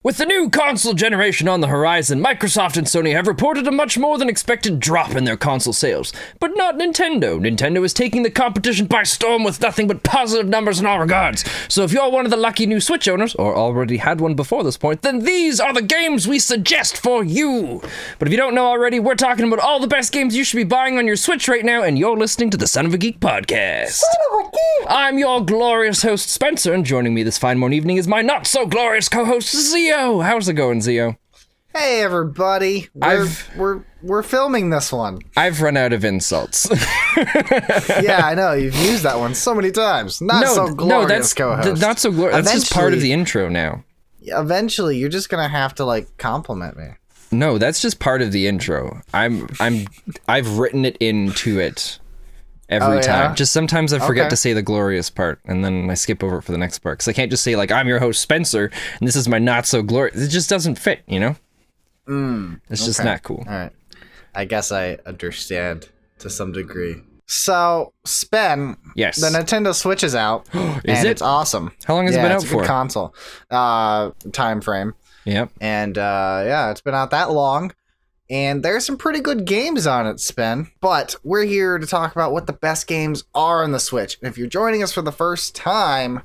With the new console generation on the horizon, Microsoft and Sony have reported a much more than expected drop in their console sales. But not Nintendo. Nintendo is taking the competition by storm with nothing but positive numbers in all regards. So if you're one of the lucky new Switch owners, or already had one before this point, then these are the games we suggest for you. But if you don't know already, we're talking about all the best games you should be buying on your Switch right now, and you're listening to the Son of a Geek Podcast. Son of a Geek! I'm your glorious host, Spencer, and joining me this fine morning evening is my not-so-glorious co-host, Zio. How's it going, Zio? Hey, everybody. We're filming this one. I've run out of insults. Yeah, I know. You've used that one so many times. That's co-host. Not so glorious. That's just part of the intro now. Eventually, you're just gonna have to compliment me. No, that's just part of the intro. I've written it into it. Every time. Just sometimes I forget to say the glorious part, and then I skip over it for the next part. Because I can't just say, I'm your host, Spencer, and this is my not-so-glorious... It just doesn't fit, you know? It's just not cool. All right. I guess I understand to some degree. So, Spen, yes, the Nintendo Switch is out. It's awesome. How long has it been out it's a for? Good console. Time frame. Yep. And, it's been out that long. And there's some pretty good games on it, Spen. But we're here to talk about what the best games are on the Switch. And if you're joining us for the first time,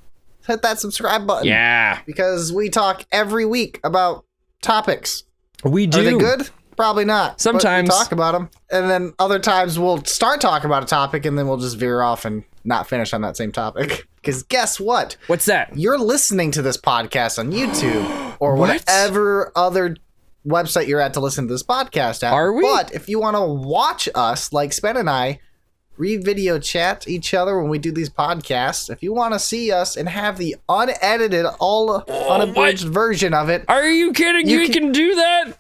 hit that subscribe button. Yeah. Because we talk every week about topics. We do. Are they good? Probably not. Sometimes. But we talk about them. And then other times we'll start talking about a topic and then we'll just veer off and not finish on that same topic. Because guess what? What's that? You're listening to this podcast on YouTube or whatever other website you're at to listen to this podcast at. Are we? But if you want to watch us, like Spen and I, video chat each other when we do these podcasts, if you want to see us and have the unedited, unabridged version of it. Are you kidding? You can do that?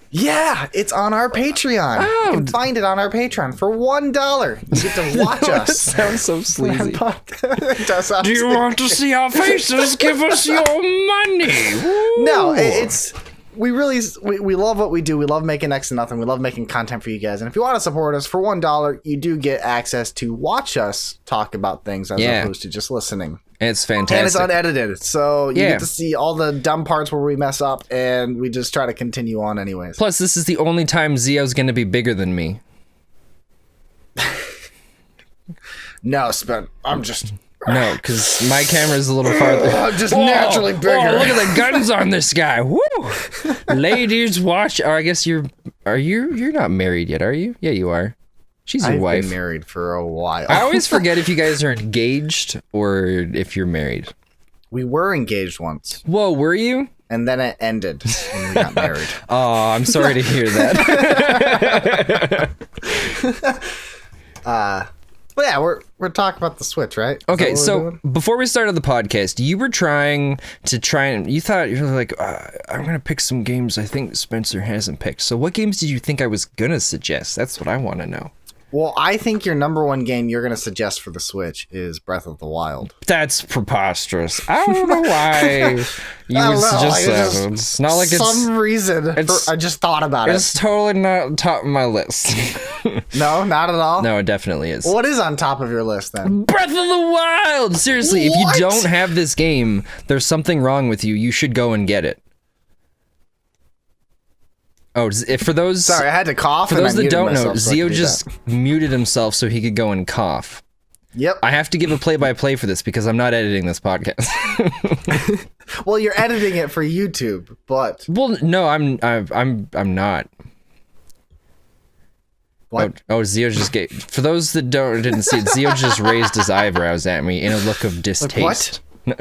Yeah, it's on our Patreon. Oh. You can find it on our Patreon for $1. You get to watch us. That sounds so sleazy. It does sound Do you sleazy. want to see our faces? Give us your money. Woo. No, it's... We love what we do. We love making next to nothing. We love making content for you guys. And if you want to support us for $1, you do get access to watch us talk about things as opposed to just listening. It's fantastic. And it's unedited. So you get to see all the dumb parts where we mess up and we just try to continue on anyways. Plus, this is the only time Zio's going to be bigger than me. No, Spen. I'm just... No, because my camera's a little farther. I'm just naturally bigger. Whoa, look at the guns on this guy. Woo! Ladies, watch. Or I guess you're not married yet, are you? Yeah, you are. She's your wife. I've been married for a while. I always forget if you guys are engaged or if you're married. We were engaged once. Whoa, were you? And then it ended when we got married. Oh, I'm sorry to hear that. But yeah, we're talking about the Switch, right? Okay, so before we started the podcast, you were trying and you thought you were like, I'm gonna pick some games I think Spencer hasn't picked. So what games did you think I was gonna suggest? That's what I want to know. Well, I think your number one game you're gonna suggest for the Switch is Breath of the Wild. That's preposterous. I don't know why you would suggest that. It's not like some reason. I just thought about it. It's totally not top of my list. No, not at all. No, it definitely is. What is on top of your list then? Breath of the Wild. Seriously, if you don't have this game, there's something wrong with you. You should go and get it. Oh, for those... Sorry, I had to cough. For those that don't know, Zio just muted himself so he could go and cough. Yep. I have to give a play-by-play for this because I'm not editing this podcast. Well, you're editing it for YouTube, but... Well, no, I'm not. What? Oh, Zio just gave... For those that didn't see it, Zio just raised his eyebrows at me in a look of distaste. Like, what? Well,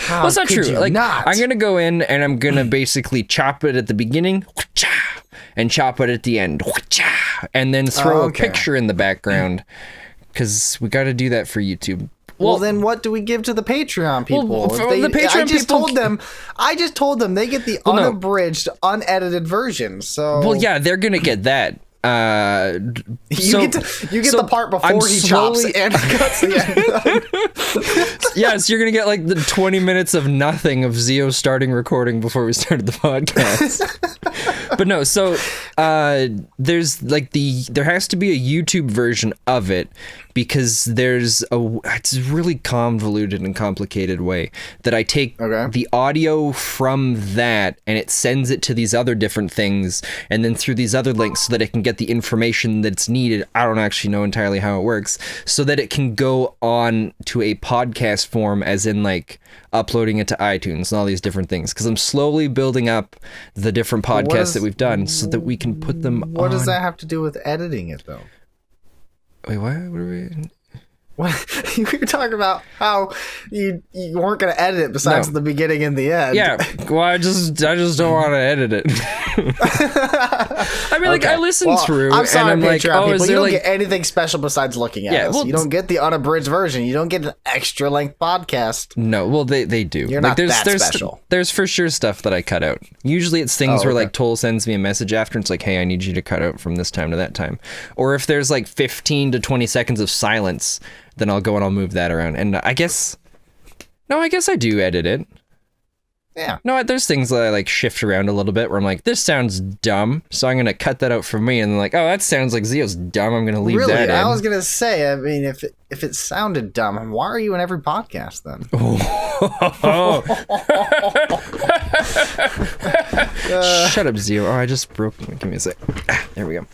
that's not true. I'm gonna go in and I'm gonna basically chop it at the beginning and chop it at the end and then throw a picture in the background because we got to do that for YouTube. Well, then what do we give to the Patreon people? The Patreon I just told them they get the unabridged, unedited version. So they're gonna get that. You get the part before he chops and cuts the end. Yes, you're gonna get the 20 minutes of nothing of Zio starting recording before we started the podcast. But no, so there's like there has to be a YouTube version of it, because it's a really convoluted and complicated way that I take the audio from that and it sends it to these other different things, and then through these other links so that it can get the information that's needed. I don't actually know entirely how it works, so that it can go on to a podcast form, as in like uploading it to iTunes and all these different things, because I'm slowly building up the different podcasts that we've done so that we can put them on. What does that have to do with editing it, though? Wait, what are we... What? You were talking about how you weren't going to edit it besides the beginning and the end. Yeah, well, I just don't want to edit it. I mean, like, I listen through, I'm sorry, and I'm like, Patreon people, is you there don't like... get anything special besides looking at us. Well, you don't get the unabridged version. You don't get an extra length podcast. No, well, they do. You're not that special. There's for sure stuff that I cut out. Usually it's things where like Toll sends me a message after, and it's like, hey, I need you to cut out from this time to that time. Or if there's like 15 to 20 seconds of silence, then I'll go and I'll move that around. And I guess I do edit it. Yeah. No, there's things that I like shift around a little bit where I'm like, this sounds dumb, so I'm going to cut that out for me. And then like, oh, that sounds like Zio's dumb, I'm going to leave that in. I was going to say, I mean, if it sounded dumb, why are you in every podcast then? Shut up, Zio. Oh, I just broke. Give me a sec. There we go.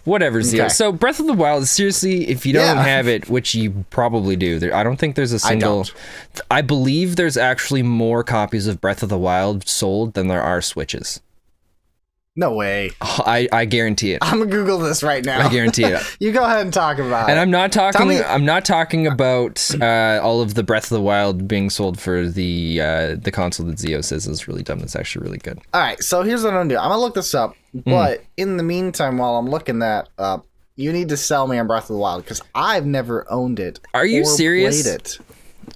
Whatever, Zio. Okay. So Breath of the Wild, seriously, if you don't have it, which you probably do, I don't think there's a single... I believe there's actually more copies of Breath of the Wild sold than there are Switches. No way. I guarantee it. I'm gonna Google this right now. I guarantee it. You go ahead and talk about it. And I'm not talking about all of the Breath of the Wild being sold for the console that Zio says is really dumb. That's actually really good. All right, so here's what I'm gonna do. I'm gonna look this up, but in the meantime, while I'm looking that up, you need to sell me on Breath of the Wild because I've never owned it. Are you serious? Played it.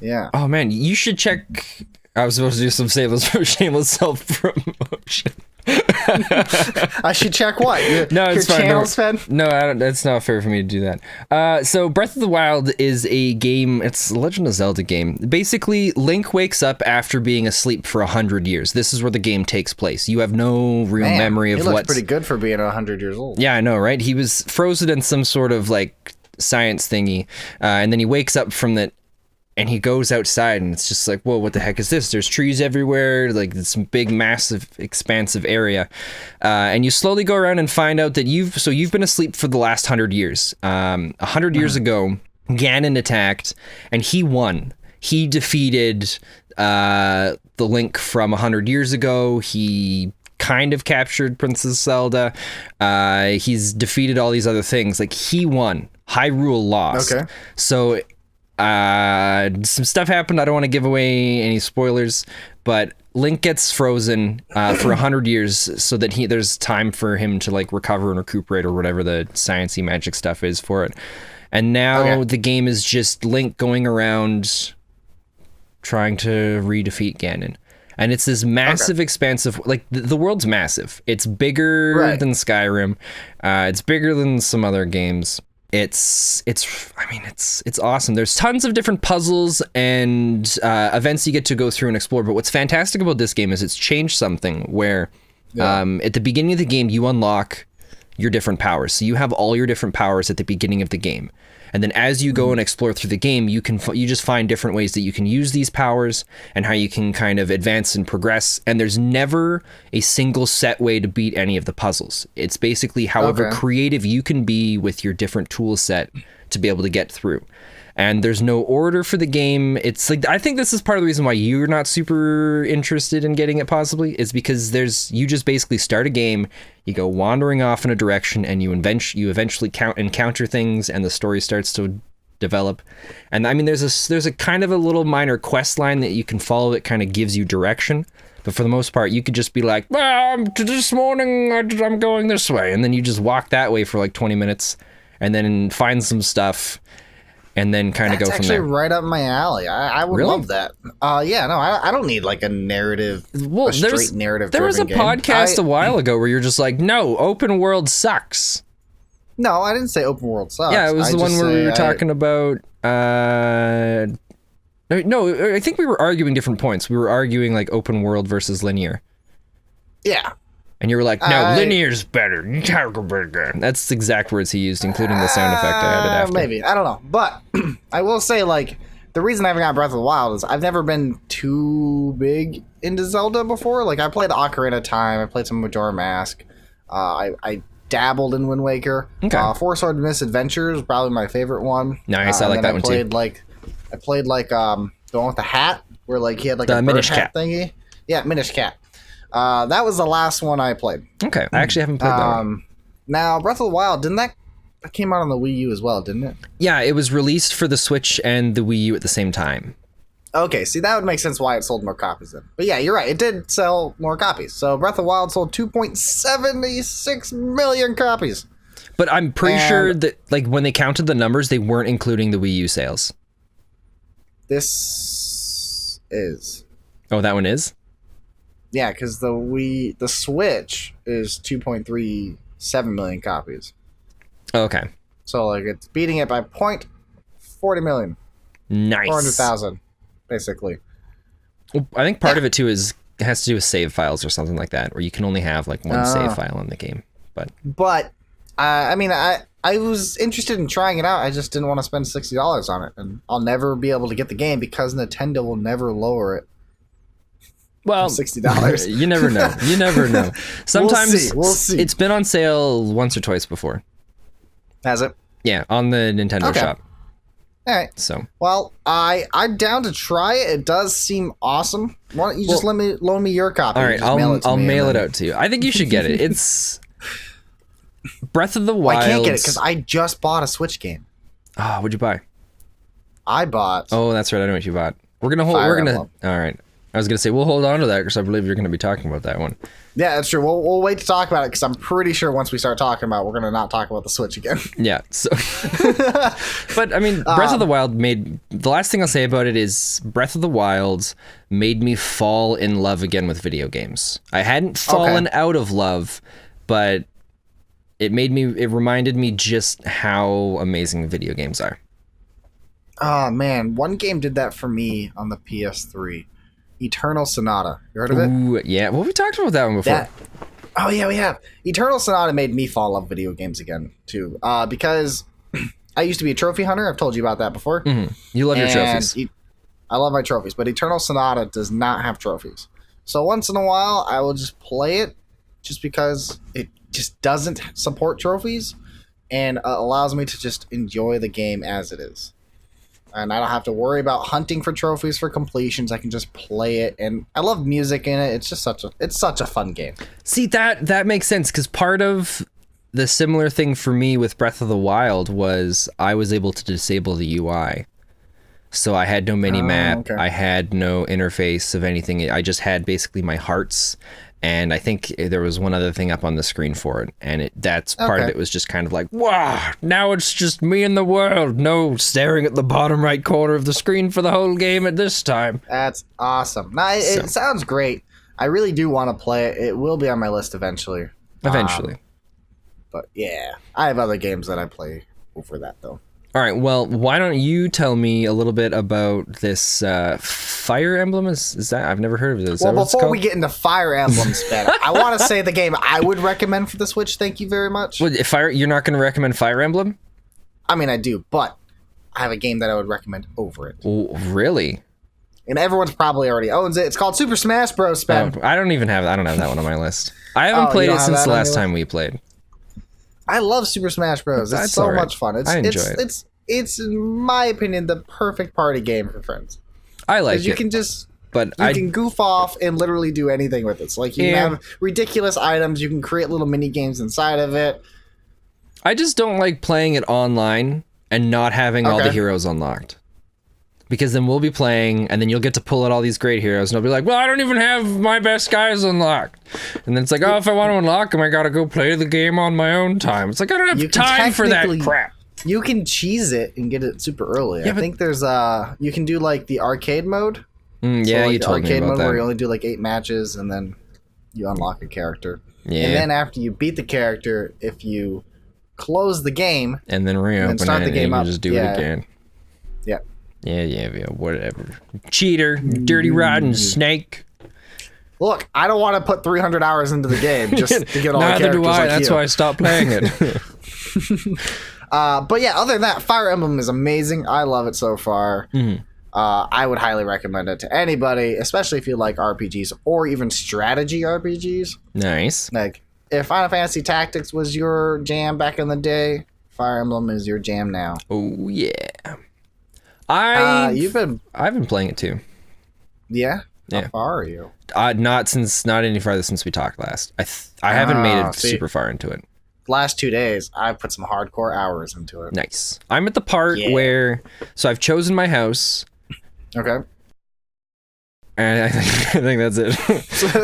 Yeah. Oh man, you should check. I was supposed to do some shameless self promotion. I should check what? Your fine. Channel spend? No, it's not fair for me to do that. So Breath of the Wild is a game. It's a Legend of Zelda game. Basically, Link wakes up after being asleep for 100 years. This is where the game takes place. You have no real memory of what's... He looks pretty good for being 100 years old. Yeah, I know, right? He was frozen in some sort of like science thingy, and then he wakes up from that. And he goes outside and it's just like, whoa, what the heck is this? There's trees everywhere, like this big, massive, expansive area. And you slowly go around and find out that you've been asleep for the last 100 years. 100 years ago, Ganon attacked and he won. He defeated the Link from 100 years ago. He kind of captured Princess Zelda. He's defeated all these other things. Like, he won. Hyrule lost. Okay. So... some stuff happened. I don't want to give away any spoilers, but Link gets frozen for 100 years so that there's time for him to like recover and recuperate or whatever the sciencey magic stuff is for it. And now the game is just Link going around trying to re-defeat Ganon. And it's this massive, expansive, like the world's massive. It's bigger than Skyrim. It's bigger than some other games. It's awesome. There's tons of different puzzles and events you get to go through and explore. But what's fantastic about this game is it's changed something where at the beginning of the game, you unlock your different powers. So you have all your different powers at the beginning of the game. And then as you go and explore through the game, you just find different ways that you can use these powers and how you can kind of advance and progress. And there's never a single set way to beat any of the puzzles. It's basically however creative you can be with your different tool set to be able to get through. And there's no order for the game. It's like, I think this is part of the reason why you're not super interested in getting it possibly, is because you just basically start a game, you go wandering off in a direction, and you eventually encounter things, and the story starts to develop. And I mean, there's a kind of a little minor quest line that you can follow that kind of gives you direction. But for the most part, you could just be like, well, this morning I'm going this way. And then you just walk that way for like 20 minutes and then find some stuff. And then kind of go from there. Actually, right up my alley. I would love that. I don't need like a narrative, straight narrative. There was a podcast a while ago where you're just like, no, open world sucks. No, I didn't say open world sucks. Yeah, it was the one where we were talking about. No, I think we were arguing different points. We were arguing like open world versus linear. Yeah. And you were like, no, linear's better. That's the exact words he used, including the sound effect I added after. Maybe. I don't know. But I will say, like, the reason I haven't got Breath of the Wild is I've never been too big into Zelda before. Like, I played Ocarina of Time. I played some Majora Mask. I dabbled in Wind Waker. Okay. Four Sword Misadventures is probably my favorite one. Nice. I like that one, too. I played, the one with the hat, where, like, he had, like, the a Minish bird hat Cap thingy. Yeah, Minish Cap. That was the last one I played. Okay, I actually haven't played that one. Now, Breath of the Wild, that came out on the Wii U as well, didn't it? Yeah, it was released for the Switch and the Wii U at the same time. Okay, see, that would make sense why it sold more copies then. But yeah, you're right, it did sell more copies. So Breath of the Wild sold 2.76 million copies. But I'm pretty sure that, like, when they counted the numbers, they weren't including the Wii U sales. This is. Oh, that one is? Yeah, because the Switch is 2.37 million copies. Okay. So, like, it's beating it by 0.40 million. Nice. 400,000, basically. Well, I think part of it, too, has to do with save files or something like that, where you can only have, like, one save file in the game. But I mean, I was interested in trying it out. I just didn't want to spend $60 on it. And I'll never be able to get the game because Nintendo will never lower it. Well, $60. You never know. You never know. Sometimes we'll see. It's been on sale once or twice before. Has it? Yeah, on the Nintendo shop. All right. So, well, I'm down to try it. It does seem awesome. Why don't you just loan me your copy? All right, I'll mail it out to you. I think you should get it. It's Breath of the Wild. I can't get it because I just bought a Switch game. Ah, what'd you buy? I bought. Oh, that's right. I know what you bought. We're gonna hold. All right. I was gonna say we'll hold on to that because I believe you're gonna be talking about that one. Yeah, that's true. We'll wait to talk about it because I'm pretty sure once we start talking about it, we're gonna not talk about the Switch again. Yeah. So, but I mean, Breath of the Wild the last thing I'll say about it is Breath of the Wild made me fall in love again with video games. I hadn't fallen out of love, but it reminded me just how amazing video games are. Oh man, one game did that for me on the PS3. Eternal Sonata. You heard of it? Ooh, yeah. Well, we talked about that one before. Oh yeah, we have. Eternal Sonata made me fall in love with video games again too. Because I used to be a trophy hunter. I've told you about that before. Mm-hmm. You love your trophies. I love my trophies, but Eternal Sonata does not have trophies. So once in a while, I will just play it, just because it just doesn't support trophies, and allows me to just enjoy the game as it is. And I don't have to worry about hunting for trophies for completions. I can just play it, and I love music in it. It's just such a fun game. See, that makes sense, because part of the similar thing for me with Breath of the Wild was I was able to disable the UI. So I had no mini-map. Okay. I had no interface of anything. I just had basically my hearts. And I think there was one other thing up on the screen for it. And that's part of it was just kind of like, wow, now it's just me and the world. No staring at the bottom right corner of the screen for the whole game at this time. That's awesome. Now, it sounds great. I really do want to play it. It will be on my list eventually. But yeah, I have other games that I play over that, though. All right, well, why don't you tell me a little bit about this Fire Emblem? Is that, I've never heard of this. Well, before we get into Fire Emblem, Spen, I want to say the game I would recommend for the Switch. Thank you very much. Well, you're not going to recommend Fire Emblem? I mean, I do, but I have a game that I would recommend over it. Oh, really? And everyone's probably already owns it. It's called Super Smash Bros. Spen. I don't have that one on my list. I haven't played it since the last time we played. I love Super Smash Bros. It's so much fun. I enjoy it. It's, in my opinion, the perfect party game for friends. I like it. You can can goof off and literally do anything with it. So, like, you can have ridiculous items. You can create little mini games inside of it. I just don't like playing it online and not having all the heroes unlocked. Because then we'll be playing, and then you'll get to pull out all these great heroes, and I'll be like, well, I don't even have my best guys unlocked. And then it's like, oh, if I want to unlock them, I gotta go play the game on my own time. It's like, I don't have time for that crap. You can cheese it and get it super early. Yeah, I think there's you can do like the arcade mode. Yeah, you told me about that. Arcade mode where you only do like 8 matches, and then you unlock a character. Yeah. And then after you beat the character, if you close the game and then reopen and start the game up, just do it again. Yeah. Yeah, whatever. Cheater, dirty rotten snake. look, I don't want to put 300 hours into the game just to get all the Neither characters do I. like That's you. why I stopped playing it. But yeah, other than that, Fire Emblem is amazing. I love it so far. I would highly recommend it to anybody, especially if you like RPGs or even strategy RPGs. Nice. Like, if Final Fantasy Tactics was your jam back in the day, Fire Emblem is your jam now. Oh yeah. You've been I've been playing it too. Yeah? Yeah. How far are you? Not any farther since we talked last. I haven't made it see. super far into it. Last 2 days, I've put some hardcore hours into it. Nice. I'm at the part where, so I've chosen my house. Okay. And I think that's it.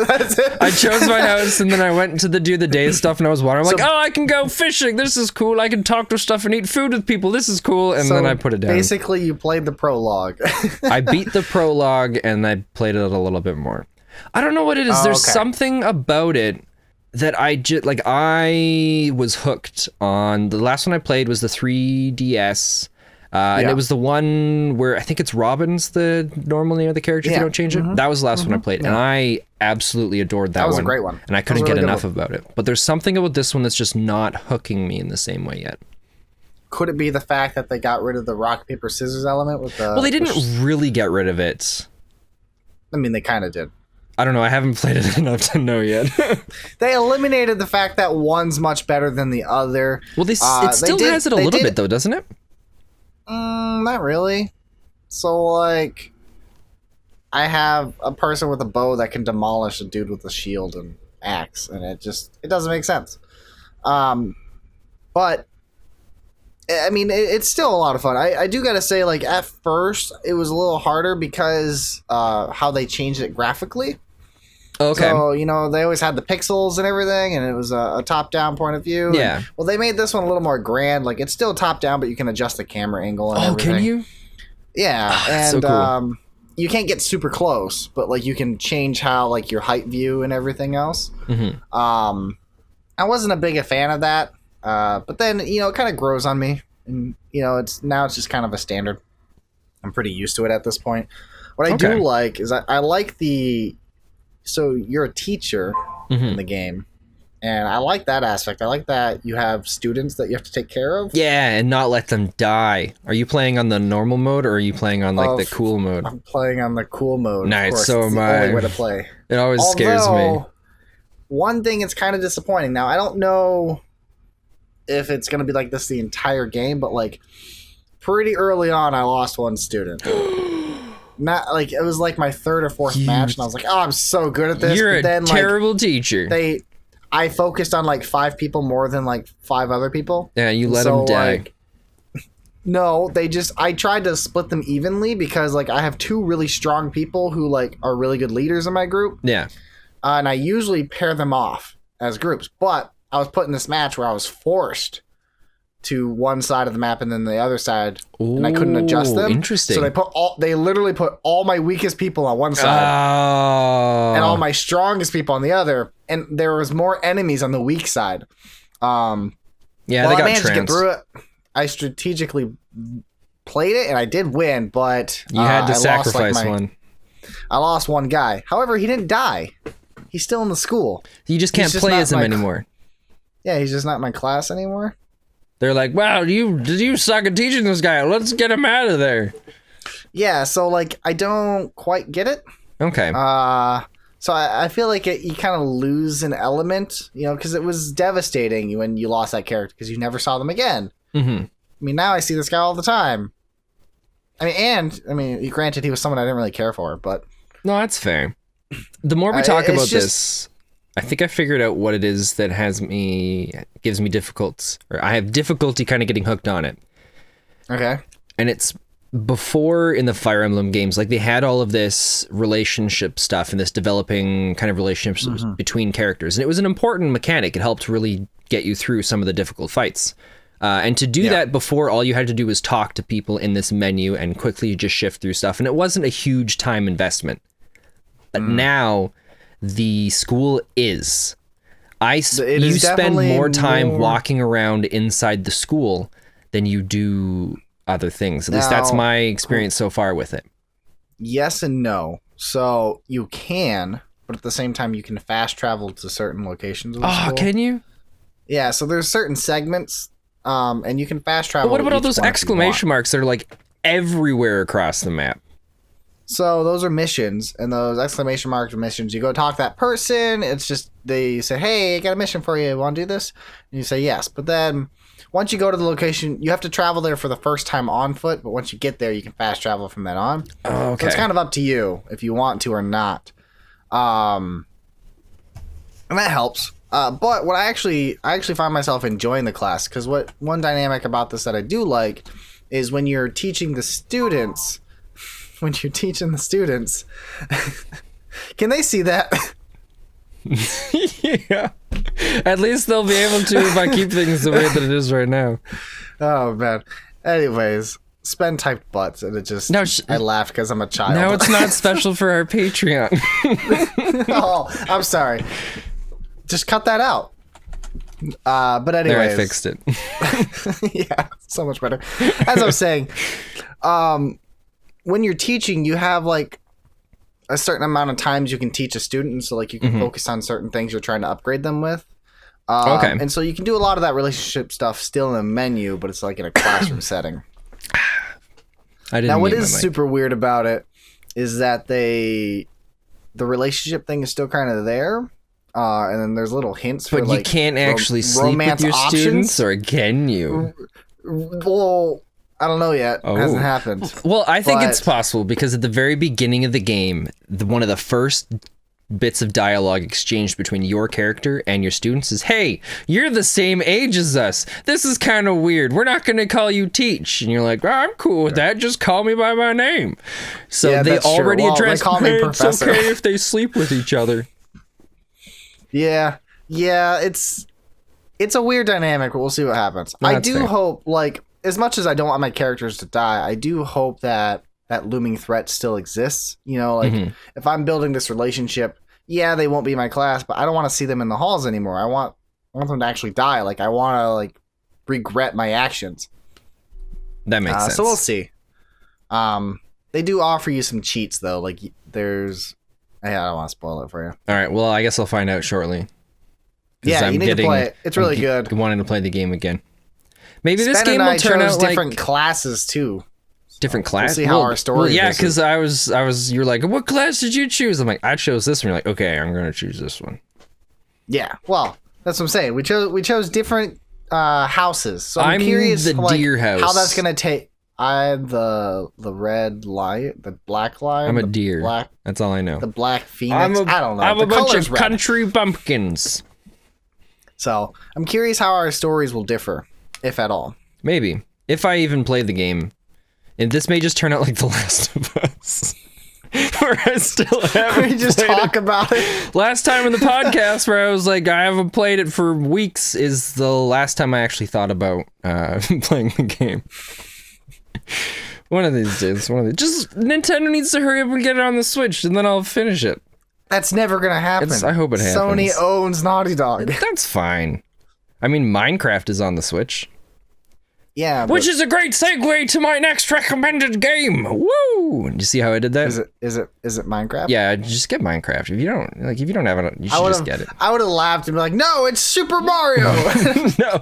That's it. I chose my house, and then I went to do the day stuff, and I was wondering, I'm like, oh, I can go fishing. This is cool. I can talk to stuff and eat food with people. This is cool. And then I put it down. Basically, you played the prologue. I beat the prologue, and I played it a little bit more. I don't know what it is. Oh, There's okay. something about it that I was hooked on. The last one I played was the 3DS. And it was the one where I think it's Robin's the normal name of the character if you don't change it. That was the last one I played, and I absolutely adored that one. That was a great one. And I couldn't That was a get really enough about it. But there's something about this one that's just not hooking me in the same way yet. Could it be the fact that they got rid of the rock, paper, scissors element with the... Well, they didn't really get rid of it. I mean, they kind of did. I don't know. I haven't played it enough to know yet. They eliminated the fact that one's much better than the other. Well, it still has it a little bit, though, doesn't it? Not really. So, like, I have a person with a bow that can demolish a dude with a shield and axe, and it doesn't make sense. But, I mean, it's still a lot of fun. I do gotta say, like, at first, it was a little harder because how they changed it graphically. Okay. So, you know, they always had the pixels and everything, and it was a top-down point of view. Yeah. And, well, they made this one a little more grand. Like, it's still top-down, but you can adjust the camera angle and everything. Oh, can you? Yeah. And so cool. you can't get super close, but, like, you can change how, like, your height view and everything else. I wasn't a big fan of that. But then, you know, it kind of grows on me. And, you know, it's just kind of a standard. I'm pretty used to it at this point. What I do like is I like the... So you're a teacher in the game, and I like that aspect. I like that you have students that you have to take care of. Yeah, and not let them die. Are you playing on the normal mode, or are you playing on, like, the cool mode? I'm playing on the cool mode. Nice, of course. so It's am the I. only way to play. It always scares me. One thing is kind of disappointing. Now, I don't know if it's going to be like this the entire game, but, like, pretty early on, I lost one student. Not like it was like my third or fourth match, and I was like, "Oh, I'm so good at this." You're but then, a terrible teacher. I focused on like 5 people more than like 5 other people. Yeah, you let them die. Like, no, I tried to split them evenly because like I have 2 really strong people who like are really good leaders in my group. Yeah, and I usually pair them off as groups, but I was put in this match where I was forced to one side of the map and then the other side, and I couldn't adjust them. Interesting. So they literally put all my weakest people on one side and all my strongest people on the other, and there was more enemies on the weak side. Yeah, they I got managed to get trans. through it. I strategically played it, and I did win, but You had to I sacrifice lost, one. I lost one guy. However, he didn't die. He's still in the school. You just can't play as him anymore. Yeah, he's just not in my class anymore. They're like, wow, did you suck at teaching this guy? Let's get him out of there. Yeah, so like I don't quite get it. Okay. So I feel like you kind of lose an element, you know, because it was devastating when you lost that character because you never saw them again. I mean, now I see this guy all the time. I mean, granted, he was someone I didn't really care for, but No, that's fair. The more we talk about just- this, I think I figured out what it is that gives me difficulty, or I have difficulty kind of getting hooked on it. okay. And it's before in the Fire Emblem games, like they had all of this relationship stuff and this developing kind of relationships between characters. And it was an important mechanic. It helped really get you through some of the difficult fights. And to do that before, all you had to do was talk to people in this menu and quickly just shift through stuff. And it wasn't a huge time investment. But now the school is. You spend more time walking around inside the school than you do other things. At least that's my experience so far with it. Yes and no. So you can, but at the same time, you can fast travel to certain locations of the school. Can you? Yeah, so there's certain segments, and you can fast travel. But what about all those each one if you exclamation want. marks that are like everywhere across the map? So those are missions, and those exclamation mark missions, you go talk to that person. It's just they say, "Hey, I got a mission for you. Want to do this?" And you say yes. But then once you go to the location, you have to travel there for the first time on foot. But once you get there, you can fast travel from then on. Oh, okay. So it's kind of up to you if you want to or not. And that helps. But what I actually find myself enjoying the class, because one dynamic about this that I do like is when you're teaching the students. When you're teaching the students, can they see that? Yeah. At least they'll be able to if I keep things the way that it is right now. Oh man. Anyways, Spen typed butts, and it just I laughed because I'm a child. Now it's not special for our Patreon. Oh, I'm sorry. Just cut that out. But anyways, there, I fixed it. Yeah, so much better. As I was saying, when you're teaching, you have like a certain amount of times you can teach a student, so like you can focus on certain things you're trying to upgrade them with. Okay. And so you can do a lot of that relationship stuff still in the menu, but it's like in a classroom setting. Now, what is super weird about it is that the relationship thing is still kind of there. And then there's little hints for, but you can't actually sleep with your students, or can you? Well, I don't know yet. It hasn't happened. Well, I think it's possible because at the very beginning of the game, one of the first bits of dialogue exchanged between your character and your students is, "Hey, you're the same age as us. This is kind of weird. We're not going to call you Teach." And you're like, "I'm cool with that. Just call me by my name." So they already addressed, "Hey, it's okay if they sleep with each other." Yeah, it's a weird dynamic, but we'll see what happens. I do hope, like, as much as I don't want my characters to die, I do hope that looming threat still exists. You know, like, if I'm building this relationship, yeah, they won't be my class, but I don't want to see them in the halls anymore. I want them to actually die. Like, I want to, like, regret my actions. That makes sense. So we'll see. They do offer you some cheats, though. Like, there's... I don't want to spoil it for you. All right, well, I guess I'll find out shortly. Yeah, you need to play it. It's really good. Wanting to play the game again. Maybe this game will turn out like different classes too. Different classes. We'll see how our story. Well, yeah, because I was. You're like, "What class did you choose?" I'm like, "I chose this one." You're like, "Okay, I'm gonna choose this one." Yeah, well, that's what I'm saying. We chose different houses. So I'm curious the deer house. How that's gonna take. I'm the red lion, the black lion. I'm a deer. That's all I know. The black phoenix. I don't know. I'm a bunch of country bumpkins. So I'm curious how our stories will differ, if at all. Maybe. If I even play the game. And this may just turn out like The Last of Us. Where I still haven't We just talk about it. Last time in the podcast where I was like, I haven't played it for weeks, is the last time I actually thought about playing the game. One of these days. Just Nintendo needs to hurry up and get it on the Switch, and then I'll finish it. That's never gonna happen. I hope it happens. Sony owns Naughty Dog. That's fine. I mean, Minecraft is on the Switch. Yeah, which is a great segue to my next recommended game. Woo! Did you see how I did that? Is it Minecraft? Yeah, just get Minecraft. If you don't have it, you should just get it. I would have laughed and be like, "No, it's Super Mario." No,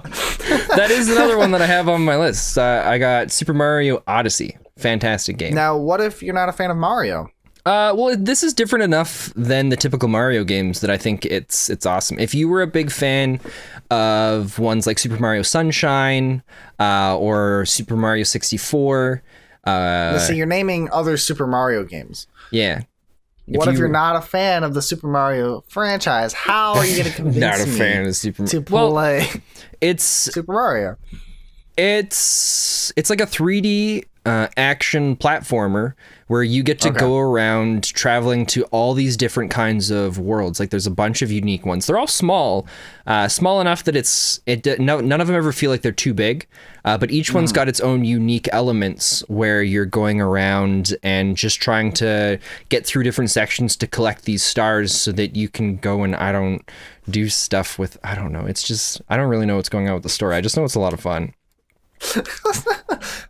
that is another one that I have on my list. I got Super Mario Odyssey. Fantastic game. Now, what if you're not a fan of Mario? Well, this is different enough than the typical Mario games that I think it's awesome. If you were a big fan of ones like Super Mario Sunshine or Super Mario 64... Let's see, you're naming other Super Mario games. Yeah. What if you're not a fan of the Super Mario franchise? How are you going to convince me not a fan of Super Mario to play it's Super Mario? It's like a 3D action platformer where you get to go around traveling to all these different kinds of worlds. Like there's a bunch of unique ones. They're all small enough that none of them ever feel like they're too big. But each one's got its own unique elements where you're going around and just trying to get through different sections to collect these stars so that you can go and do stuff with, I don't know. It's just, I don't really know what's going on with the story. I just know it's a lot of fun.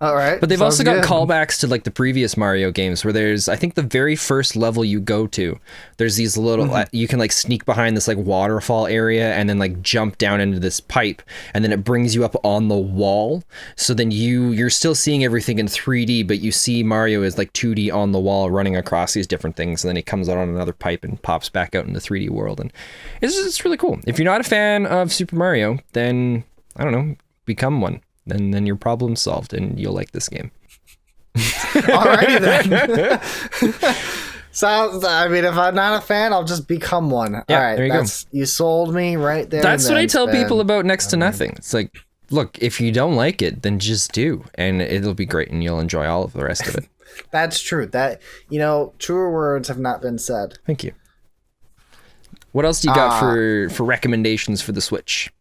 All right. But they've sounds also got good. callbacks to like the previous Mario games where there's, I think the very first level you go to, there's these little, you can like sneak behind this like waterfall area and then like jump down into this pipe, and then it brings you up on the wall. So then you're still seeing everything in 3D, but you see Mario is like 2D on the wall running across these different things. And then he comes out on another pipe and pops back out in the 3D world. And it's really cool. If you're not a fan of Super Mario, then I don't know, become one. And then your problem's solved and you'll like this game. Alrighty then. So, I mean, if I'm not a fan, I'll just become one. Yeah, All right, there you go. you sold me right there. That's and what I then, tell Sven. people about Next to Nothing. It's like, look, if you don't like it, then just do, and it'll be great, and you'll enjoy all of the rest of it. That's true. That, truer words have not been said. Thank you. What else do you got for recommendations for the Switch?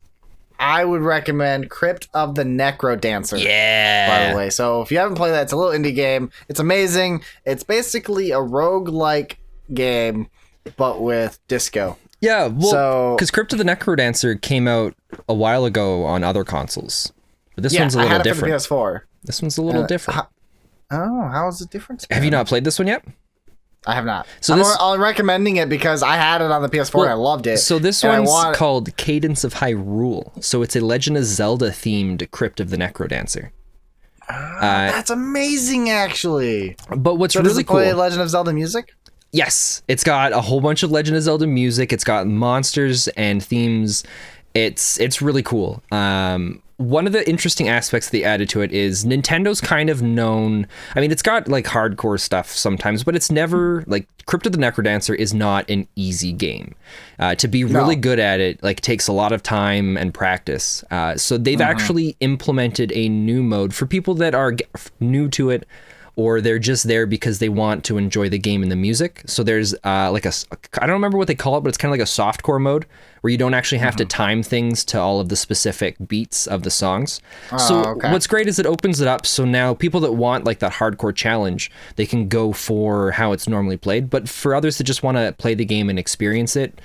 I would recommend Crypt of the Necro Dancer. Yeah. By the way, so if you haven't played that, it's a little indie game. It's amazing. It's basically a roguelike game, but with disco. Yeah, well, because So- Crypt of the Necrodancer came out a while ago on other consoles, but this one's a I little had it different. for the PS4. This one's a little different. How is it different? Have you not played this one yet? I have not. So So this- I'm recommending it because I had it on the PS4 and I loved it. So this and I one's want- called Cadence of Hyrule. So it's a Legend of Zelda themed Crypt of the Necrodancer. That's amazing, actually. But what's So does really it play cool? Legend of Zelda music? Yes, it's got a whole bunch of Legend of Zelda music. It's got monsters and themes. It's really cool. One of the interesting aspects they added to it is Nintendo's kind of known. I mean, it's got like hardcore stuff sometimes, but it's never like Crypt of the Necrodancer is not an easy game. To be really good at it, like takes a lot of time and practice. So they've actually implemented a new mode for people that are new to it, or they're just there because they want to enjoy the game and the music. So there's like I don't remember what they call it, but it's kind of like a softcore mode where you don't actually have to time things to all of the specific beats of the songs. So what's great is it opens it up. So now people that want like that hardcore challenge, they can go for how it's normally played. But for others that just want to play the game and experience it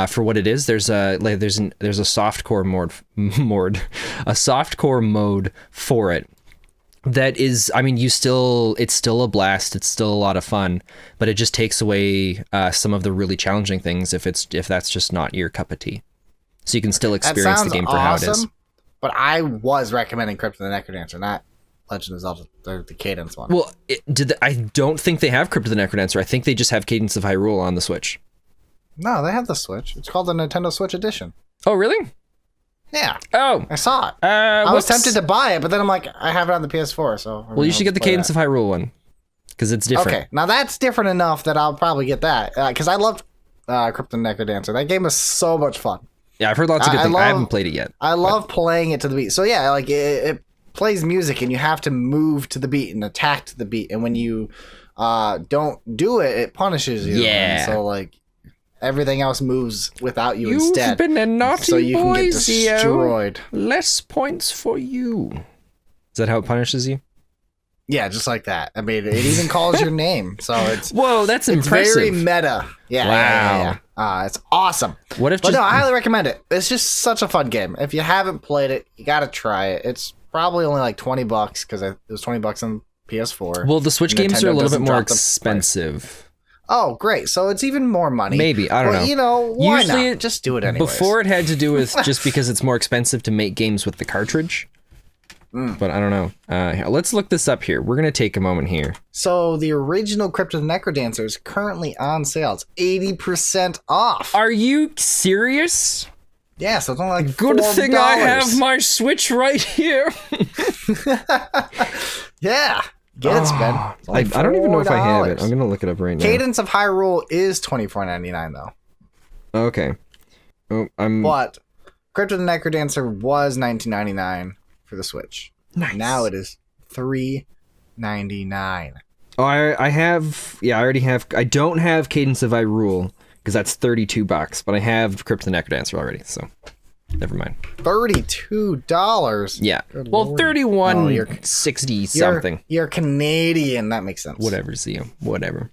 for what it is, there's a softcore mode for it. That is, I mean, it's still a blast. It's still a lot of fun, but it just takes away some of the really challenging things if that's just not your cup of tea. So you can still experience the game for how it is. But I was recommending Crypt of the Necrodancer, not Legend of Zelda, the Cadence one. Well, I don't think they have Crypt of the Necrodancer. I think they just have Cadence of Hyrule on the Switch. No, they have the Switch. It's called the Nintendo Switch Edition. Oh, really? Yeah. Oh. I saw it. I was tempted to buy it, but then I'm like, I have it on the PS4, so... Well, you should get the Cadence of Hyrule one, because it's different. Okay, now that's different enough that I'll probably get that, because I loved Crypt of the Necrodancer. That game was so much fun. Yeah, I've heard lots of good things. I haven't played it yet. I love playing it to the beat. So yeah, like it plays music, and you have to move to the beat and attack to the beat, and when you don't do it, it punishes you. Yeah. And so like... everything else moves without you You've instead. been a naughty so you boy, can get destroyed. Zio. Less points for you. Is that how it punishes you? Yeah, just like that. I mean, it even calls your name. So it's Whoa, that's it's impressive. very meta. Yeah. Wow. Yeah. It's awesome. What if But just no, I highly recommend it. It's just such a fun game. If you haven't played it, you got to try it. It's probably only like $20 because it was $20 on PS4. well, the Switch games are a Nintendo little bit doesn't more drop the price. expensive. Oh, great. So it's even more money. Maybe, I don't know. You know, why Usually not? Just do it anyways. Before it had to do with just because it's more expensive to make games with the cartridge. But I don't know. Let's look this up here. We're going to take a moment here. So the original Crypt of the Necrodancer is currently on sale. It's 80% off. Are you serious? Yeah, so it's only like Good $4. thing I have my Switch right here. Yeah. Get it, Spen. It's only I don't even know if I have it. $4. I'm going to look it up right now. Cadence of Hyrule is $24.99 though. Okay. Oh, But Crypt of the Necrodancer was $19.99 for the Switch. Nice. Now it is $3.99. Oh, I have. Yeah, I already have. I don't have Cadence of Hyrule because that's $32, but I have Crypt of the Necrodancer already. So, never mind. $32. Yeah. Good well, lord. 31.60 something. You're Canadian. That makes sense. Whatever, Zio. Whatever.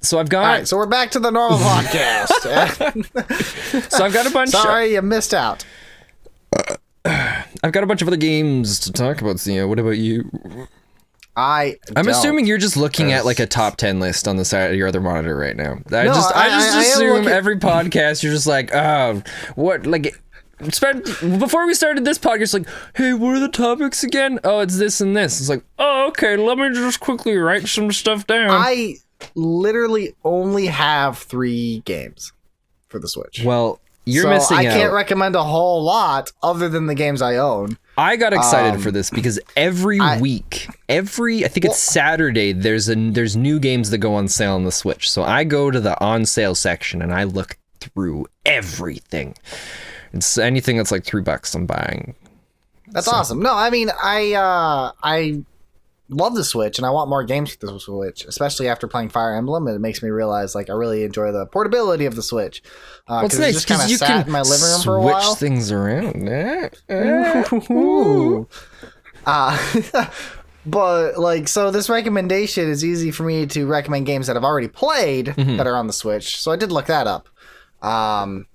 So I've got. All right, so we're back to the normal podcast. So I've got a bunch. Sorry, you missed out. I've got a bunch of other games to talk about. So, what about you? I'm assuming you're just looking at like a top 10 list on the side of your other monitor right now. I just assume every podcast you're just like, oh, what, like, before we started this podcast, like, hey, what are the topics again? Oh, it's this and this. It's like, oh, okay, let me just quickly write some stuff down. I literally only have 3 games for the Switch. Well, you're missing out. I can't recommend a whole lot other than the games I own. I got excited for this because every week, I think it's Saturday, there's new games that go on sale on the Switch. So I go to the on sale section and I look through everything. It's anything that's like $3 I'm buying. That's awesome. No, I mean, I love the Switch and I want more games for the Switch, especially after playing Fire Emblem. It makes me realize like I really enjoy the portability of the Switch. It's nice because you can in my living room for a while. Switch things around. But like, so this recommendation is easy for me to recommend games that I've already played that are on the Switch. So I did look that up. And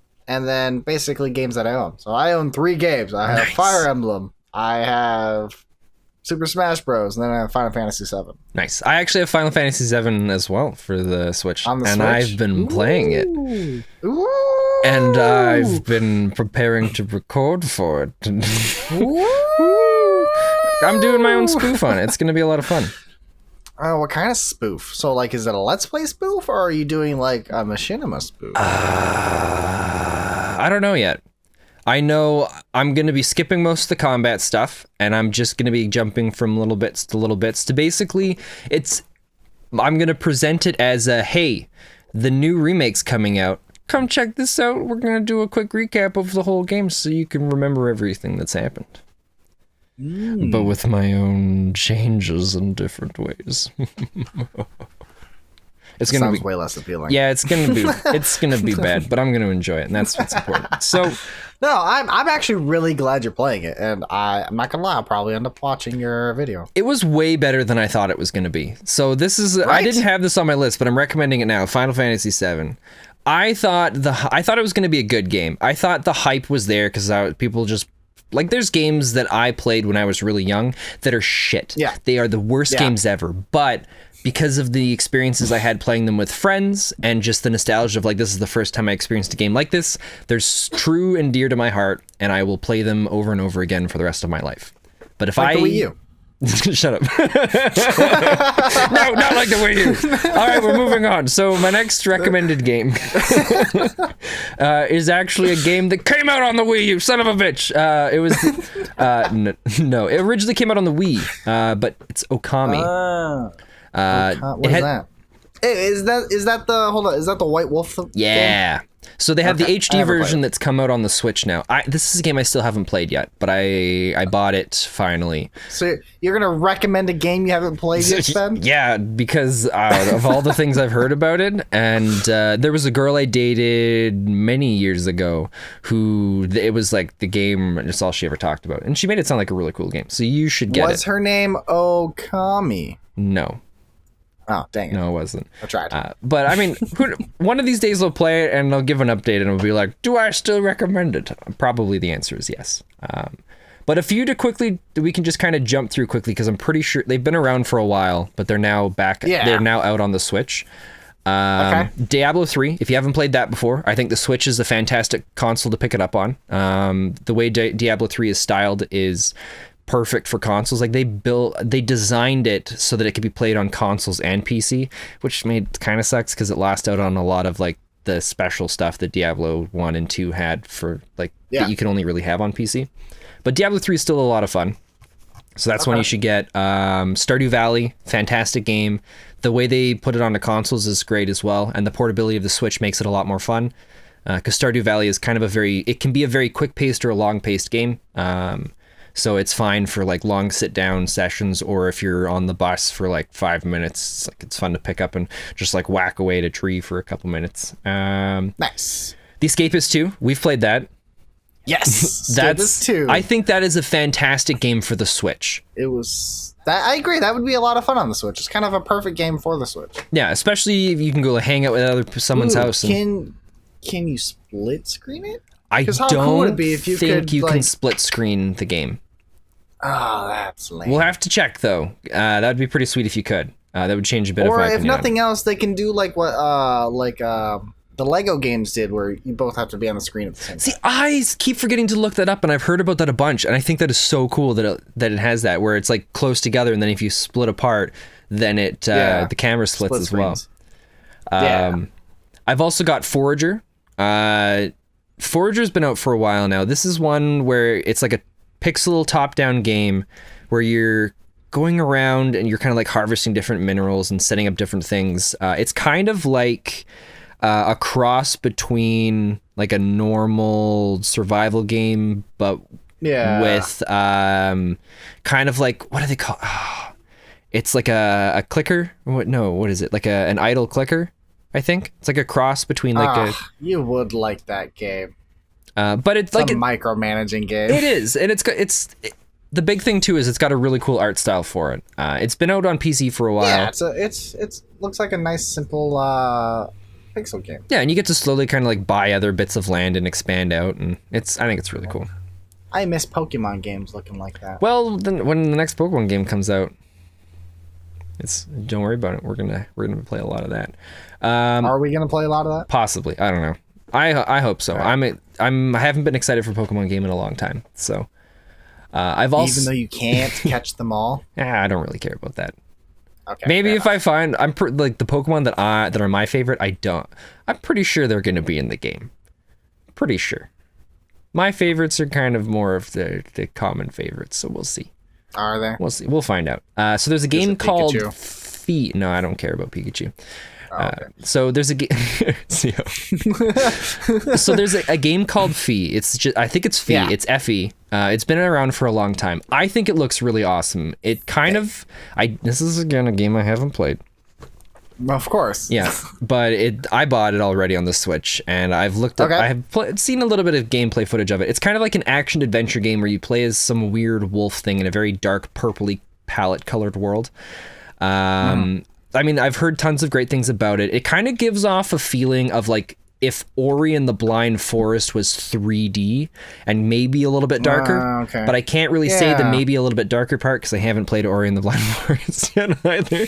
then basically games that I own. So I own 3 games. I have Fire Emblem. I have Super Smash Bros. And then I have Final Fantasy VII. Nice. I actually have Final Fantasy VII as well for the Switch. I've been playing it. Ooh. And I've been preparing to record for it. I'm doing my own spoof on it. It's going to be a lot of fun. What kind of spoof? So, like, is it a Let's Play spoof, or are you doing, like, a machinima spoof? I don't know yet. I know I'm going to be skipping most of the combat stuff, and I'm just going to be jumping from little bits to basically, I'm going to present it as a, hey, the new remake's coming out. Come check this out. We're going to do a quick recap of the whole game so you can remember everything that's happened. But with my own changes in different ways. It's gonna be way less appealing. Yeah, it's gonna be bad, but I'm gonna enjoy it, and that's what's important. So, no, I'm actually really glad you're playing it, and I'm not gonna lie, I'll probably end up watching your video. It was way better than I thought it was gonna be. So this is I didn't have this on my list, but I'm recommending it now. Final Fantasy VII. I thought it was gonna be a good game. I thought the hype was there because people just. Like, there's games that I played when I was really young that are shit. Yeah. They are the worst games ever. But because of the experiences I had playing them with friends and just the nostalgia of, like, this is the first time I experienced a game like this, they're true and dear to my heart, and I will play them over and over again for the rest of my life. But if like the Wii U. Shut up. No, not like the Wii U. All right, we're moving on. So my next recommended game is actually a game that came out on the Wii U, son of a bitch. It was no, it originally came out on the Wii, but it's Okami. What is that? Is that the White Wolf game? So they have the HD version that's come out on the Switch now. This is a game I still haven't played yet, but I bought it finally. So you're gonna recommend a game you haven't played yet, Ben? Yeah, because of all the things I've heard about it, and there was a girl I dated many years ago who it was like the game. It's all she ever talked about, and she made it sound like a really cool game. So you should get it. Was her name Okami? No. Oh, dang it. No, it wasn't. I tried. But, I mean, one of these days I'll play it and I'll give an update and it'll be like, do I still recommend it? Probably the answer is yes. But if you we can just kind of jump through quickly because I'm pretty sure they've been around for a while, but they're now back. Yeah. They're now out on the Switch. Diablo 3, if you haven't played that before, I think the Switch is a fantastic console to pick it up on. The way Diablo 3 is styled is perfect for consoles. Like they designed it so that it could be played on consoles and PC, which kind of sucks because it lost out on a lot of like the special stuff that Diablo 1 and 2 had for like that you can only really have on PC. But Diablo 3 is still a lot of fun. So that's one you should get. Stardew Valley, fantastic game. The way they put it onto consoles is great as well, and the portability of the Switch makes it a lot more fun. Because Stardew Valley is kind of it can be a very quick-paced or a long-paced game. So it's fine for like long sit-down sessions, or if you're on the bus for like 5 minutes, it's fun to pick up and just like whack away at a tree for a couple minutes. Nice. The Escapist 2, we've played that. Yes, that's too. I think that is a fantastic game for the Switch. It was. I agree. That would be a lot of fun on the Switch. It's kind of a perfect game for the Switch. Yeah, especially if you can go hang out with someone's house. Can you split screen it? I 'Cause how cool would it don't be if you think could, you can like- split screen the game. Oh, that's lame. We'll have to check though. That would be pretty sweet if you could. That would change a bit of Or my if opinion on it. nothing else, they can do like what the Lego games did, where you both have to be on the screen at the same time. See, I keep forgetting to look that up, and I've heard about that a bunch, and I think that is so cool that it has that, where it's like close together, and then if you split apart, then the camera splits Split as well. screens. Yeah. I've also got Forager. Forager's been out for a while now. This is one where it's like a pixel top-down game where you're going around and you're kind of like harvesting different minerals and setting up different things. It's kind of like a cross between like a normal survival game, but with kind of like, what do they call? Oh, it's like a clicker. What is it? Like an idle clicker, I think. It's like a cross between like you would like that game. But it's like a micromanaging game. It is, and the big thing too is it's got a really cool art style for it. It's been out on PC for a while. Yeah, it's looks like a nice simple pixel game. Yeah, and you get to slowly kind of like buy other bits of land and expand out, and I think it's really cool. I miss Pokemon games looking like that. Well, then when the next Pokemon game comes out, don't worry about it. We're gonna play a lot of that. Are we gonna play a lot of that? Possibly. I don't know. I hope so. Right. I haven't been excited for a Pokemon game in a long time. So I've also, even though you can't catch them all. I don't really care about that. Okay. Maybe if I find like the Pokemon that are my favorite, I'm pretty sure they're going to be in the game. Pretty sure. My favorites are kind of more of the common favorites, so we'll see. Are they? We'll see. We'll find out. So there's a game called Pikachu? Fee. No, I don't care about Pikachu. Okay. So there's a game. So there's a game called Fee. I think it's Fee. Yeah. It's Fe. It's been around for a long time. I think it looks really awesome. It kind of. This is again a game I haven't played. Of course. Yeah, but I bought it already on the Switch, and I've looked up. Okay. I have seen a little bit of gameplay footage of it. It's kind of like an action adventure game where you play as some weird wolf thing in a very dark purpley palette colored world. I mean, I've heard tons of great things about it. It kind of gives off a feeling of like if Ori and the Blind Forest was 3D and maybe a little bit darker. Okay. But I can't really say the Yeah. maybe a little bit darker part because I haven't played Ori and the Blind Forest yet either.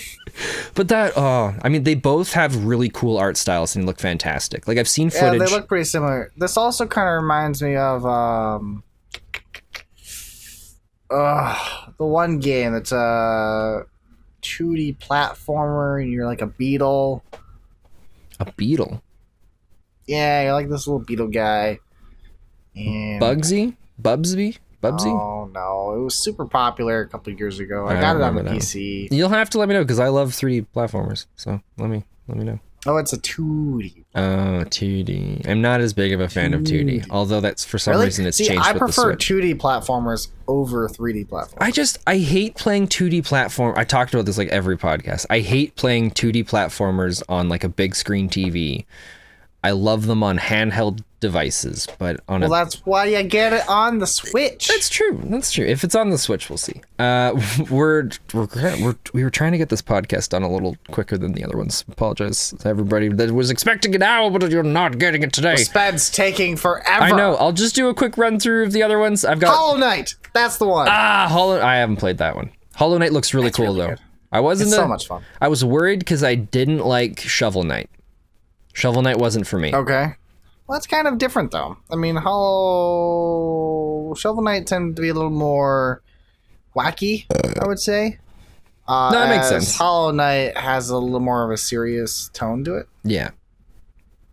But I mean, they both have really cool art styles and look fantastic. Like I've seen Yeah, footage. they look pretty similar. This also kind of reminds me of the one game that's a 2D platformer and you're like a beetle. A beetle. Yeah, you're like this little beetle guy. And Bubsy? Bubsy? Oh no, it was super popular a couple of years ago. I I got it on remember the that one. PC. You'll have to let me know because I love 3D platformers. So let me know. Oh, it's a 2D. Oh, 2D. I'm not as big of a fan of 2D, although that's for some reason it's changed I with prefer the Switch. 2D platformers over 3D platformers. I hate playing 2D platform. I talked about this like every podcast. I hate playing 2D platformers on like a big screen TV. I love them on handheld devices, but on That's why you get it on the Switch. That's true. That's true. If it's on the Switch, we'll see. We were trying to get this podcast done a little quicker than the other ones. Apologize to everybody that was expecting it now, but you're not getting it today. Sped's taking forever. I know. I'll just do a quick run through of the other ones. I've got Hollow Knight. That's the one. I haven't played that one. Hollow Knight looks really cool really though. good. I wasn't It's so much fun. I was worried because I didn't like Shovel Knight. Shovel Knight wasn't for me. Okay. Well, that's kind of different, though. I mean, Shovel Knight tend to be a little more wacky, I would say. That makes sense. Hollow Knight has a little more of a serious tone to it. Yeah.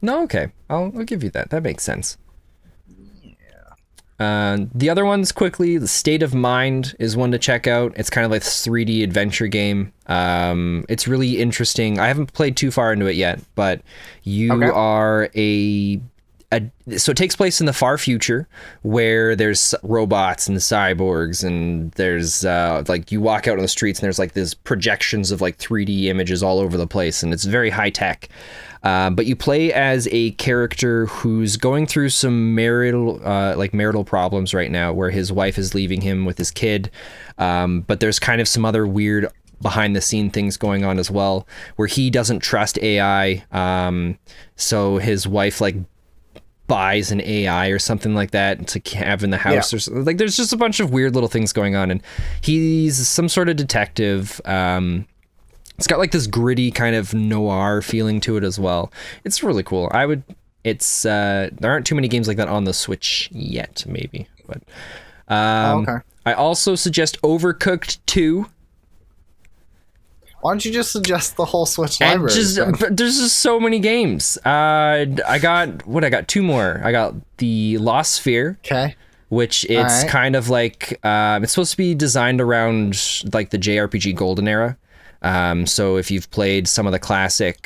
No, okay. I'll give you that. That makes sense. The other ones quickly, the State of Mind is one to check out. It's kind of like this 3D adventure game. It's really interesting. I haven't played too far into it yet, but you are so it takes place in the far future where there's robots and cyborgs and there's like you walk out on the streets and there's like these projections of like 3D images all over the place and it's very high tech. But you play as a character who's going through some marital problems right now where his wife is leaving him with his kid. But there's kind of some other weird behind the scene things going on as well where he doesn't trust AI. So his wife like buys an AI or something like that to have in the house or something. Like there's just a bunch of weird little things going on, and he's some sort of detective. It's got like this gritty kind of noir feeling to it as well. It's really cool. There aren't too many games like that on the Switch yet, maybe. But Okay. I also suggest Overcooked 2. Why don't you just suggest the whole Switch And library? there's just so many games. I got two more. I got the Lost Sphere. Okay. Which it's right. kind of like it's supposed to be designed around like the JRPG golden era. So if you've played some of the classic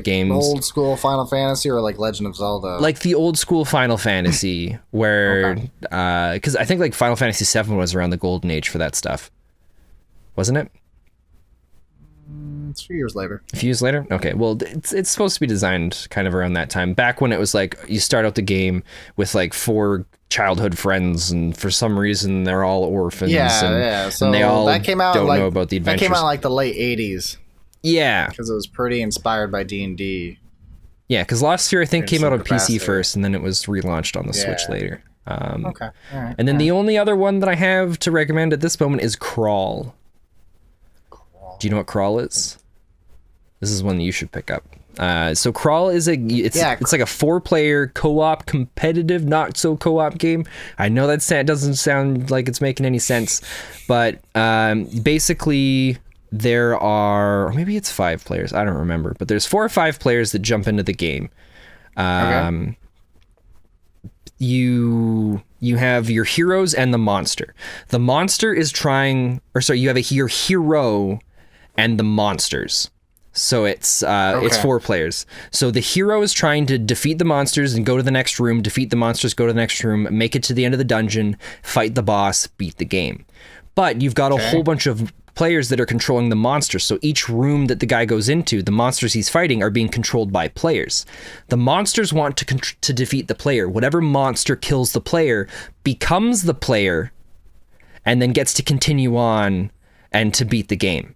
games, old school Final Fantasy or like Legend of Zelda, like the old school Final Fantasy, where because I think like Final Fantasy VII was around the golden age for that stuff, wasn't it? It's a few years later. A few years later? Okay, well, it's supposed to be designed kind of around that time, back when it was like you start out the game with like 4 childhood friends, and for some reason they're all orphans. So and they all that came out don't like, know about the adventures. That came out like the late 80s. Yeah, because it was pretty inspired by D&D. Yeah, because Lost Sphere I think came out on capacity. PC first, and then it was relaunched on the Switch later. Okay. All right. And then the only other one that I have to recommend at this moment is Crawl. Do you know what Crawl is? This is one that you should pick up. So Crawl is it's like a 4-player co-op competitive, not so co-op game. I know that doesn't sound like it's making any sense, but basically there are, or maybe it's 5 players, I don't remember, but there's 4 or 5 players that jump into the game. You have your heroes and the monster. The monster is you have your hero and the monsters. So it's 4 players. So the hero is trying to defeat the monsters and go to the next room, defeat the monsters, go to the next room, make it to the end of the dungeon, fight the boss, beat the game. But you've got a whole bunch of players that are controlling the monsters. So each room that the guy goes into, the monsters he's fighting are being controlled by players. The monsters want to defeat the player. Whatever monster kills the player becomes the player and then gets to continue on and to beat the game.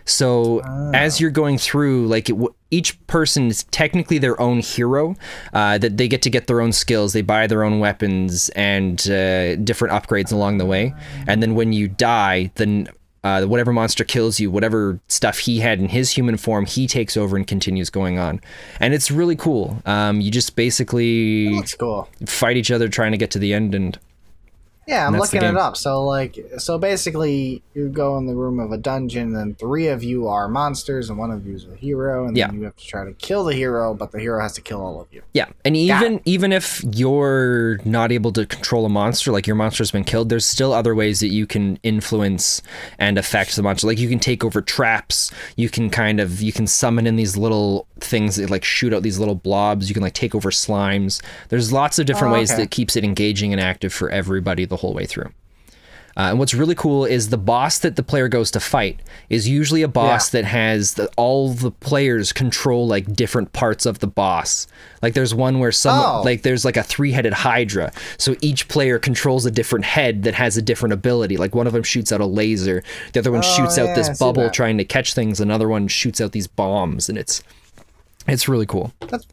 So as you're going through, like each person is technically their own hero, that they get to get their own skills. They buy their own weapons and different upgrades along the way. And then when you die, then whatever monster kills you, whatever stuff he had in his human form, he takes over and continues going on. And it's really cool. You just basically fight each other trying to get to the end. And yeah, I'm looking it up. So basically, you go in the room of a dungeon, and 3 of you are monsters, and 1 of you is a hero, and then you have to try to kill the hero, but the hero has to kill all of you. Yeah, and even if you're not able to control a monster, like your monster's been killed, there's still other ways that you can influence and affect the monster. Like you can take over traps, you can summon in these little things that like shoot out these little blobs, you can like take over slimes. There's lots of different ways that keeps it engaging and active for everybody the whole way through. And what's really cool is the boss that the player goes to fight is usually a boss that has all the players control like different parts of the boss. Like there's one where there's like a 3-headed Hydra. So each player controls a different head that has a different ability. Like one of them shoots out a laser. The other one shoots out this bubble trying to catch things. Another one shoots out these bombs, and it's really cool. That's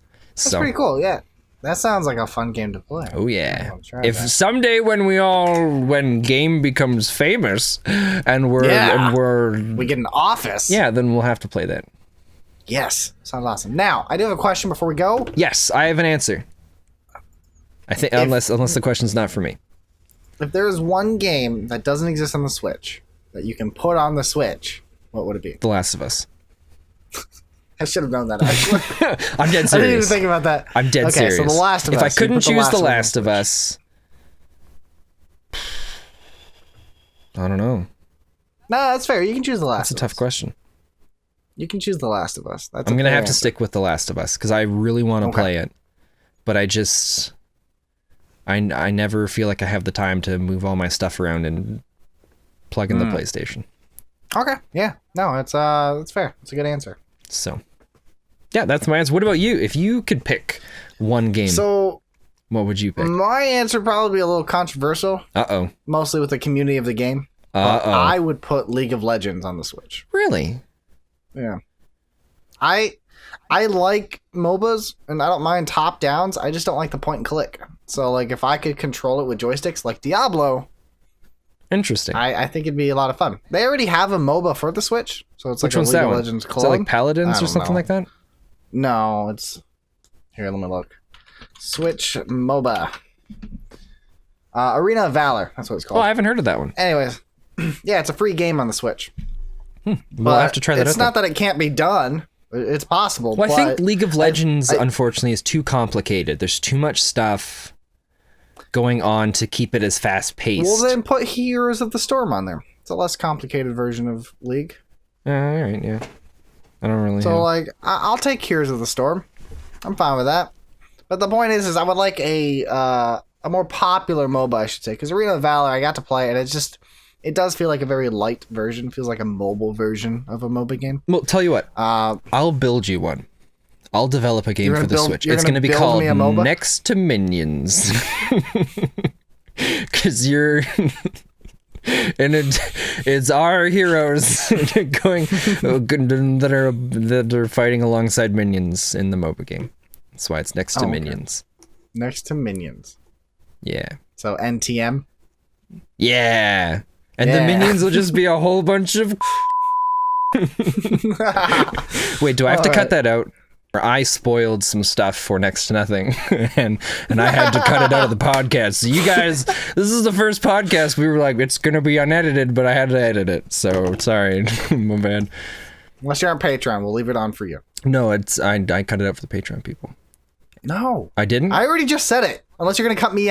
pretty cool. Yeah. That sounds like a fun game to play. Oh yeah! If someday when game becomes famous, and we get an office, then we'll have to play that. Yes, sounds awesome. Now I do have a question before we go. Yes, I have an answer. I think unless the question's not for me. If there is one game that doesn't exist on the Switch that you can put on the Switch, what would it be? The Last of Us. I should have known that, actually. I'm dead serious. I didn't even think about that. I'm dead serious. Okay, so The Last of Us. If I couldn't choose The Last of Us... I don't know. No, that's fair. You can choose The Last of Us. That's a tough question. You can choose The Last of Us. I'm going to have to stick with The Last of Us, because I really want to play it. But I just... I never feel like I have the time to move all my stuff around and plug in the PlayStation. Okay, yeah. No, it's fair. It's a good answer. So... yeah, that's my answer. What about you? If you could pick one game, what would you pick? My answer would probably be a little controversial. Uh-oh. Mostly with the community of the game. I would put League of Legends on the Switch. Really? Yeah. I I like MOBAs, and I don't mind top downs. I just don't like the point and click. So, like, if I could control it with joysticks, like Diablo, Interesting. I think it'd be a lot of fun. They already have a MOBA for the Switch, so it's Which like a one's League that of one? Legends Is that clone. like Paladins I or don't something know. like that? No, it's here. Let me look. Switch MOBA. Arena of Valor. That's what it's Oh, called. I haven't heard of that one. Anyways, yeah, it's a free game on the Switch. We'll have to try that out. It's not that it can't be done. It's possible. Well, I think but League of Legends, unfortunately, is too complicated. There's too much stuff going on to keep it as fast-paced. Well, then put Heroes of the Storm on there. It's a less complicated version of League. All right, yeah. I don't really So, know. like, I'll take Heroes of the Storm. I'm fine with that. But the point is I would like a more popular MOBA, I should say, because Arena of Valor, I got to play it, and it does feel like a very light version. Feels like a mobile version of a MOBA game. Well, tell you what. I'll build you one. I'll develop a game for the Switch. you're It's gonna going to be build called me a MOBA? Next to Minions. Because you're... and it's our heroes going that are fighting alongside minions in the MOBA game. That's why it's Next to Minions. Next to Minions. Yeah. So NTM. Yeah. And Yeah. the minions will just be a whole bunch of... Wait, do I have to cut that out? I spoiled some stuff for next to nothing, and I had to cut it out of the podcast. So you guys, this is the first podcast we were like, it's gonna be unedited, but I had to edit it. So sorry, my bad. Unless you're on Patreon, we'll leave it on for you. No, I cut it out for the Patreon people. No. I didn't? I already just said it. Unless you're going to cut me out.